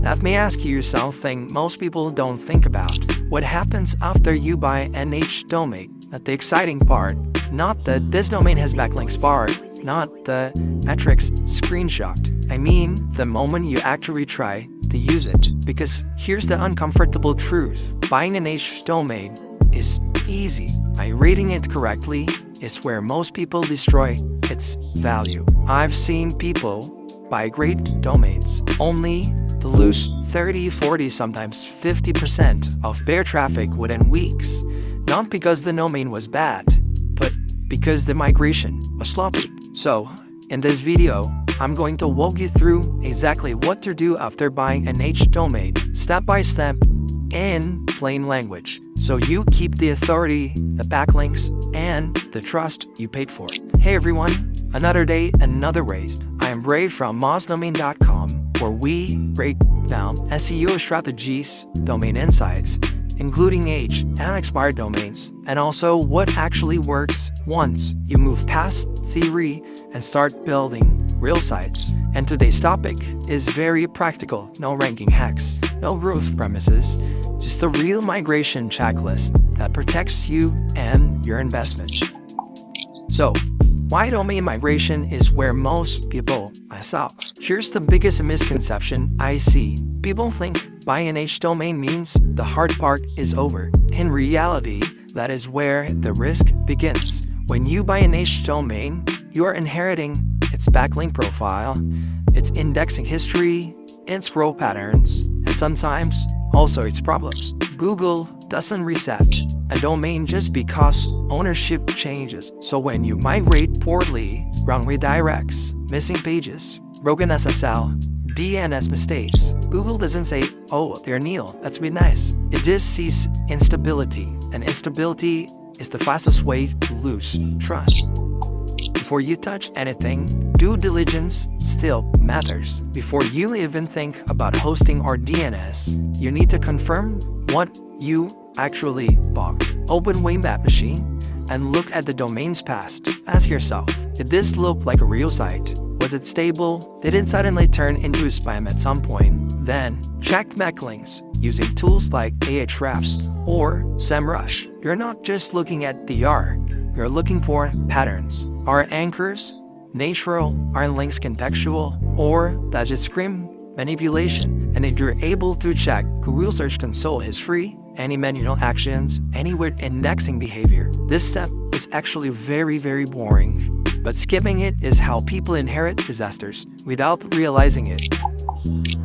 That may ask you something most people don't think about. What happens after you buy an H domain? That's the exciting part. Not the "this domain has backlinks" part. Not the metrics screenshot. I mean, the moment you actually try to use it. Because here's the uncomfortable truth. Buying an H domain is easy. Migrating it correctly is where most people destroy its value. I've seen people buy great domains only to lose 30, 40, sometimes 50% of their traffic within weeks. Not because the domain was bad, but because the migration was sloppy. So, in this video, I'm going to walk you through exactly what to do after buying an H domain, step by step, in plain language, so you keep the authority, the backlinks, and the trust you paid for. Hey everyone, another day, another race. I am Ray from mozdomain.com, where we break down SEO strategies, domain insights, including H and expired domains, and also what actually works once you move past theory and start building real sites. And today's topic is very practical. No ranking hacks, no growth premises, just a real migration checklist that protects you and your investment. So, why domain migration is where most people mess up. Here's the biggest misconception I see. People think buying an H domain means the hard part is over. In reality, that is where the risk begins. When you buy an H domain, you are inheriting its backlink profile, its indexing history, its scroll patterns, and sometimes also its problems. Google doesn't reset a domain just because ownership changes. So when you migrate poorly, wrong redirects, missing pages, broken SSL, DNS mistakes, Google doesn't say, "Oh, they're nil, that's really nice." It just sees instability, and instability is the fastest way to lose trust. Before you touch anything, due diligence still matters. Before you even think about hosting or DNS, you need to confirm what you actually bought. Open Wayback Machine and look at the domain's past. Ask yourself, did this look like a real site? Was it stable? Did it suddenly turn into spam at some point? Then, check backlinks using tools like Ahrefs or SEMrush. You're not just looking at DR, you're looking for patterns. Are anchors natural? Are links contextual? Or does it scream manipulation? And if you're able to check Google Search Console history, any manual actions, any weird indexing behavior, this step is actually very, very boring. But skipping it is how people inherit disasters without realizing it.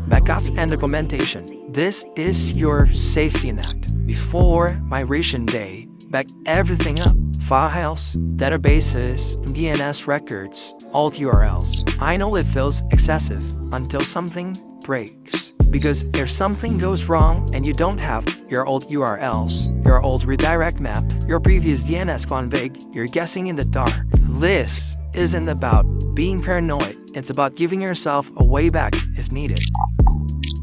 Backups and documentation. This is your safety net. Before migration day, back everything up. Files, databases, DNS records, alt URLs. I know it feels excessive until something breaks. Because if something goes wrong and you don't have your old URLs, your old redirect map, your previous DNS config, you're guessing in the dark. This isn't about being paranoid. It's about giving yourself a way back if needed.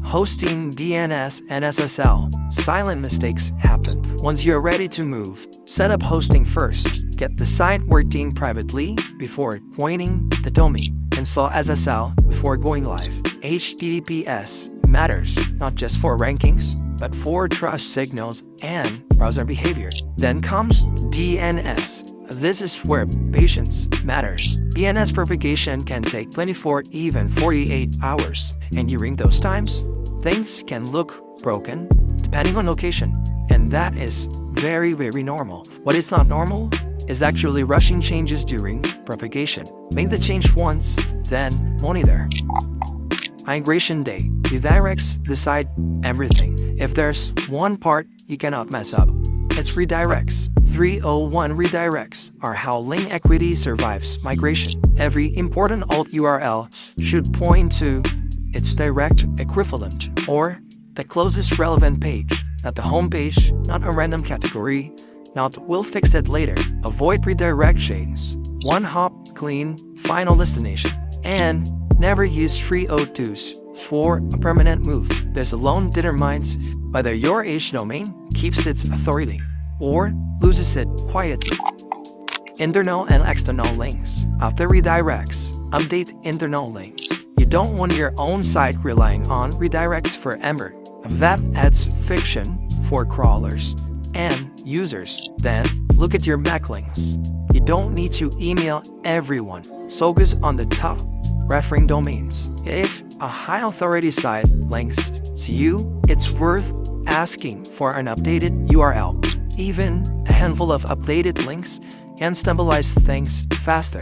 Hosting DNS and SSL. Silent mistakes happen. Once you're ready to move, set up hosting first. Get the site working privately before pointing the domain. Install SSL before going live. HTTPS matters not just for rankings, but for trust signals and browser behavior. Then comes DNS. This is where patience matters. DNS propagation can take 24, even 48 hours. And during those times, things can look broken depending on location. And that is very, very normal. What is not normal is actually rushing changes during propagation. Make the change once, then monitor. Migration day. Redirects decide everything. If there's one part you cannot mess up, it's redirects. 301 redirects are how link equity survives migration. Every important alt URL should point to its direct equivalent, or the closest relevant page, not the home page, not a random category, not "we'll fix it later." Avoid redirect chains. One hop, clean, final destination. And never use 302s for a permanent move. This alone determines whether your H domain keeps its authority or loses it quietly. Internal and external links. After redirects, update internal links. You don't want your own site relying on redirects forever. That adds friction for crawlers and users. Then, look at your backlinks. You don't need to email everyone. Focus on the top referring domains. If a high-authority site links to you, it's worth asking for an updated URL. Even a handful of updated links can stabilize things faster.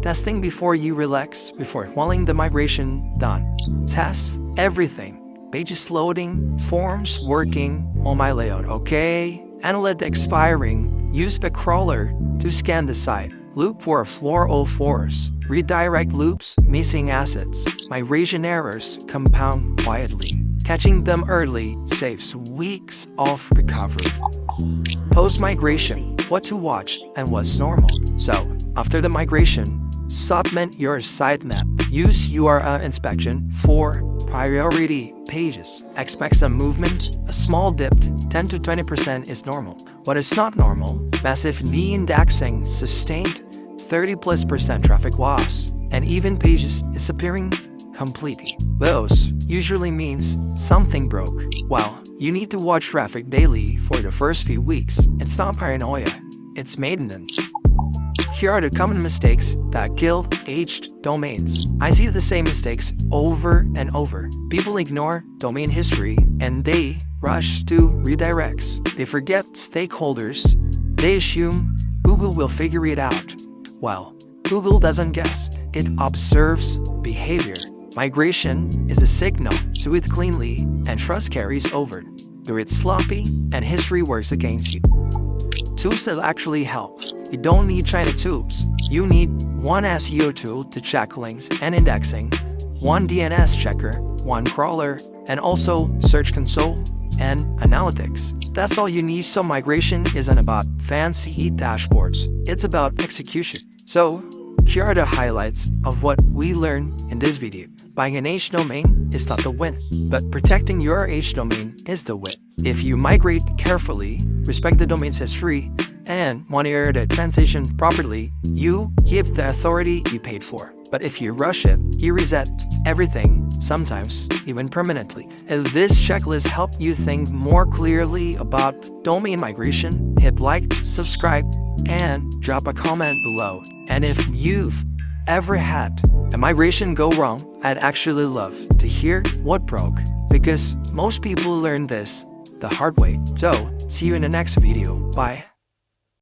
Testing before you relax, before wanting the migration done. Test everything. Pages loading, forms working on my layout, okay? Analytics firing. Use the crawler to scan the site. Look for 404s, redirect loops, missing assets, migration errors compound quietly. Catching them early saves weeks of recovery. Post-migration, what to watch and what's normal. So, after the migration, submit your sitemap. Use URL inspection for priority pages. Expect some movement. A small dip, 10 to 20% is normal. What is not normal? Massive de-indexing, sustained 30+% traffic loss, and even pages disappearing completely. Those usually means something broke. Well, you need to watch traffic daily for the first few weeks. It's not paranoia, it's maintenance. Here are the common mistakes that kill aged domains. I see the same mistakes over and over. People ignore domain history and they rush to redirects. They forget stakeholders. They assume Google will figure it out. Well, Google doesn't guess. It observes behavior. Migration is a signal. Do it cleanly and trust carries over. Do it sloppy and history works against you. Tools that actually help. You don't need China tools. You need one SEO tool to check links and indexing, one DNS checker, one crawler, and also Search Console and Analytics. That's all you need. So migration isn't about fancy dashboards. It's about execution. So here are the highlights of what we learned in this video. Buying an H domain is not the win, but protecting your H domain is the win. If you migrate carefully, respect the domain's history, and monitor the transition properly, you give the authority you paid for. But if you rush it, you reset everything, sometimes even permanently. If this checklist helped you think more clearly about domain migration, hit like, subscribe, and drop a comment below. And if you've ever had a migration go wrong, I'd actually love to hear what broke, because most people learn this the hard way. So, see you in the next video. Bye.